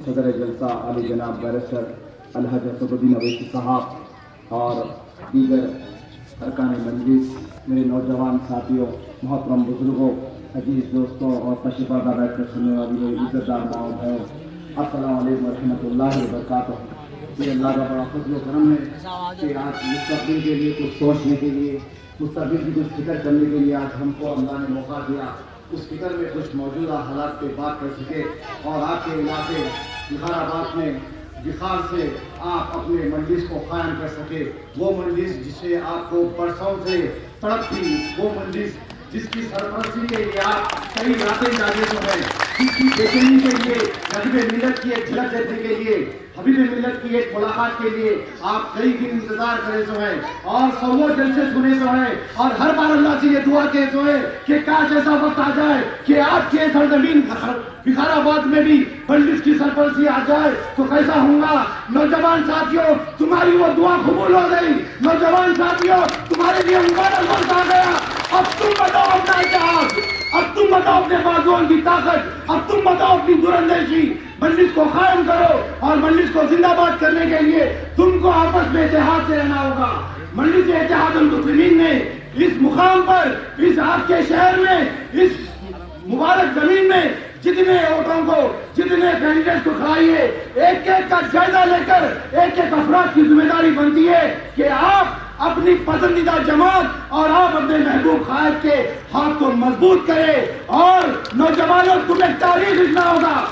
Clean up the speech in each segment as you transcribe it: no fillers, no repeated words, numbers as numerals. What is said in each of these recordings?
صدر جلسہ علی جناب بیرسٹر الحاج اسد الدین اویسی صاحب اور دیگر ارکان مجلس، میرے نوجوان ساتھیوں، محترم بزرگوں، عزیز دوستوں اور تشریف بردار بیٹھ کر سننے والی میری عزت دار ماؤں ہے، السلام علیکم ورحمۃ اللہ وبرکاتہ۔ یہ اللہ کا بڑا فضل و کرم ہے کہ آج مستقبل کے لیے کچھ سوچنے کے لیے، مستقبل کی کچھ فکر کرنے کے لیے آج ہم کو اللہ نے موقع دیا، اس فکر میں کچھ موجودہ حالات پہ بات کر سکے اور آپ کے علاقے بخار آباد میں بخار سے آپ اپنے مجلس کو قائم کر سکے، وہ مجلس جسے آپ کو برسوں سے تڑپ تھی، وہ مجلس جس کی سرپرستی کے لیے آپ کئی راتیں جاگے تو ہیں، جس کی بے چینی کے لیے، غریب ملت کی ایک جھلک دیکھنے کے لیے، حبیب ملت کی ایک ملاقات کے لیے آپ کئی دن انتظار کرے تو ہیں اور سو جلسے سنے تو ہیں اور ہر بار اللہ سے یہ دعا کہ تو ہے کہ کاش ایسا وقت آ جائے کہ آپ کے سرزمین بخار آباد میں بھی مجلس کی سرپرستی آ جائے تو کیسا ہوگا۔ نوجوان ساتھیوں، تمہاری وہ دعا قبول ہو گئی، نوجوان ساتھیوں تمہارے لیے مبارک وقت آ گیا۔ اب تم بتاؤ اپنا اتحاد، اب تم بتاؤ اپنے بازوؤں کی طاقت، اب تم بتاؤ اپنی دراندیشی، مجلس کو قائم کرو اور مجلس کو زندہ باد کرنے کے لیے تم کو آپس میں اتحاد سے رہنا ہوگا۔ مجلس اتحاد المسلمین نے اس مقام پر، اس آپ کے شہر میں، اس مبارک زمین میں جتنے ووٹوں کو، جتنے کینڈیڈیٹ کو کھڑائی ہے، ایک ایک کا جائزہ لے کر ایک ایک افراد کی ذمہ داری بنتی ہے کہ آپ اپنی پسندیدہ جماعت اور آپ اپنے محبوب قائد کے ہاتھ کو مضبوط کریں۔ اور نوجوانوں، تمہیں تاریخ لکھنا ہوگا۔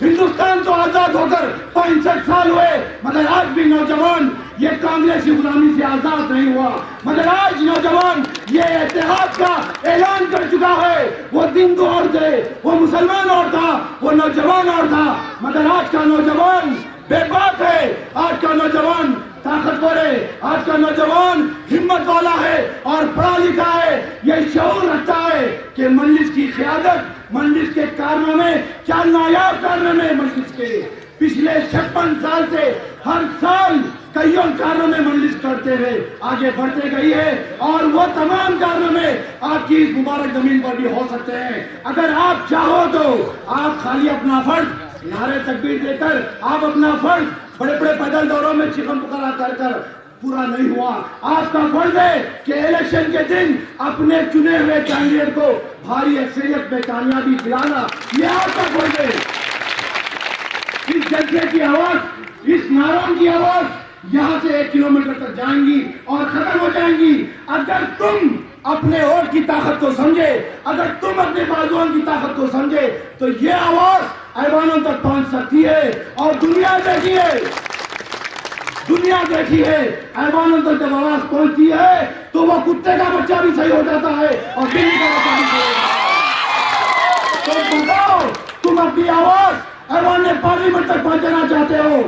ہندوستان تو آزاد ہو کر 65 سال ہوئے، مگر آج بھی نوجوان یہ کانگریسی غلامی سے آزاد نہیں ہوا، مگر آج نوجوان یہ اتحاد کا اعلان کر چکا ہے۔ وہ دن دو اور تھے، وہ مسلمان اور تھا، وہ نوجوان اور تھا، مگر آج کا نوجوان بے باک ہے، آج کا نوجوان طاقتور ہے، آج کا نوجوان ہمت والا ہے اور پڑھا لکھا ہے، یہ شعور رکھتا ہے کہ مجلس کی قیادت، مجلس کے کارنامے کیا نایاب کارنامے مجلس کے پچھلے 56 سال سے ہر سال کئیوں کارنامے مجلس کرتے ہوئے آگے بڑھتے گئی ہے اور وہ تمام کارنامے آپ کی اس مبارک زمین پر بھی ہو سکتے ہیں اگر آپ چاہو تو۔ آپ خالی اپنا فرض نعرے تکبیر دے کر، آپ اپنا فرض بڑے بڑے پیدل دوروں میں چیخن پکارا کر کر پورا نہیں ہوا۔ آپ کا فرض ہے کہ الیکشن کے دن اپنے چنے ہوئے کینڈیڈیٹ کو بھاری اکثریت میں کامیابی دلانا، یہ آپ کا فرض ہے۔ اس جلسے کی آواز، اس نعروں کی آواز یہاں سے 1 کلومیٹر تک جائیں گی اور ختم ہو جائیں گی۔ اگر تم اپنے ووٹ کی طاقت کو سمجھے، اگر تم اپنے بازوؤں کی طاقت کو سمجھے تو یہ آواز ایوانوں تک پہنچ سکتی ہے اور دنیا دیکھی ہے، دنیا دیکھی ہے، ایوانوں تک جب آواز پہنچتی ہے تو وہ کتے کا بچہ بھی صحیح ہو جاتا ہے اور بلی کا بچہ بھی صحیح ہو جاتا ہے۔ تو بتاؤ، تم اپنی آواز ایوان پارلیمنٹ تک پہنچانا چاہتے ہو؟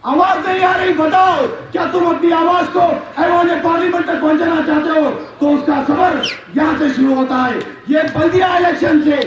آواز نہیں آ رہی، بتاؤ کیا تم اپنی آواز کو ایوان پارلیمنٹ تک پہنچانا چاہتے ہو؟ تو اس کا سفر یہاں سے شروع ہوتا ہے۔ یہ بلدیہ الیکشن سے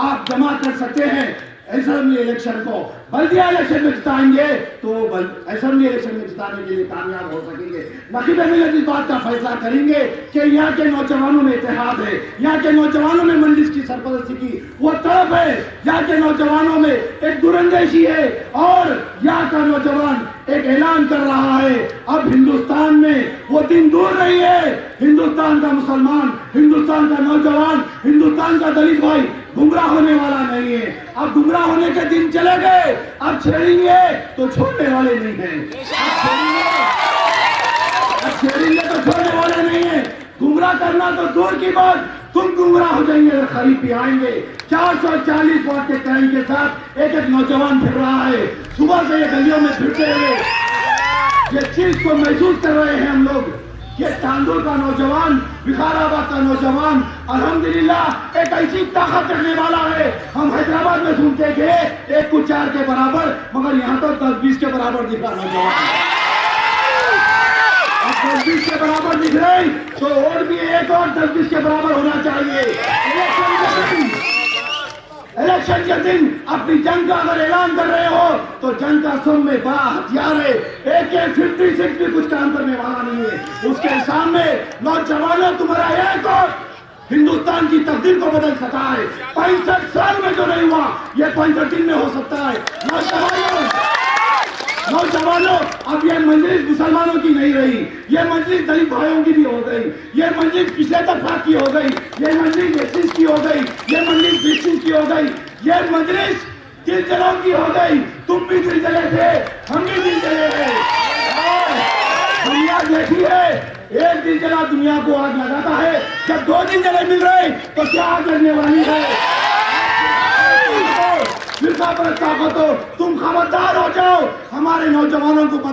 آپ جمع کر سکتے ہیں اسمبلی الیکشن کو، بلدیہ الیکشن میں جتائیں گے تو اسمبلی الیکشن میں جتانے کے لیے کامیاب ہو سکیں گے۔ نقیب ملت اس بات کا فیصلہ کریں گے کہ یہاں کے نوجوانوں میں اتحاد ہے، یہاں کے نوجوانوں میں مجلس کی سرپرستی کی وہ طرف ہے، یہاں کے نوجوانوں میں ایک دراندیشی ہے اور یہاں کا نوجوان ایک اعلان کر رہا ہے اب ہندوستان میں وہ دن دور نہیں ہے، ہندوستان کا مسلمان، ہندوستان کا نوجوان، ہندوستان کا دلت بھائی گمراہ ہونے والا نہیں ہے۔ اب گمراہ ہونے کے دن چلے گئے، اب چھیڑیں گے تو چھوڑنے والے نہیں ہیں، اب چھیڑیں گے تو چھوڑنے والے نہیں ہیں۔ گمراہ کرنا تو دور کی بات، تم گمراہ ہو جائیں گے، خریب بھی آئیں گے۔ 440 واٹ کے کرنٹ کے ساتھ ایک ایک نوجوان پھر رہا ہے، صبح سے یہ گلیوں میں پھرتے ہوئے یہ چیز کو محسوس کر رہے ہیں ہم لوگ۔ یہ تاندور کا نوجوان، بخار آباد کا نوجوان الحمدللہ ایک ایسی طاقت رکھنے والا ہے۔ ہم حیدرآباد میں سنتے تھے 1 کو 4 کے برابر، مگر یہاں تو 10-20 کے برابر دکھ رہا نوجوان، اب 10-20 کے برابر دکھ رہے تو اور بھی ایک اور 10-20 کے برابر ہونا چاہیے۔ الیکشن کے دن اپنی جنگ کا اگر اعلان کر رہے ہو تو جنگ کا سم میں بڑا ہتھیار ہے، AK-56 بھی کچھ کام کرنے والا نہیں ہے۔ اس کے سامنے نوجوانوں تمہارا ایک اور ہندوستان کی تقدیر کو بدل سکتا ہے. 65 سال میں جو نہیں ہوا یہ 65 دن میں ہو سکتا ہے. نوجوانوں اب یہ مجلس مسلمانوں کی نہیں رہی, یہ مجلس دلت بھائیوں کی بھی ہو گئی, یہ مجلس پچھلے طبقات کی ہو گئی, یہ مجلس ایسیز کی ہو گئی, یہ مجلس بیسیز کی ہو گئی, یہ مجلس دل جلوں کی ہو گئی. تم بھی دل جلے تھے, ہم بھی دل جلے ہیں. دنیا دیکھی ہے, ایک دل جلا دنیا کو آگ لگاتا ہے, جب 2 دل جلے مل رہے تو کیا آگ لگنے والی ہے. فرقہ پرست طاقتوں تم خبردار ہو جاؤ, ہمارے نوجوانوں کو پتہ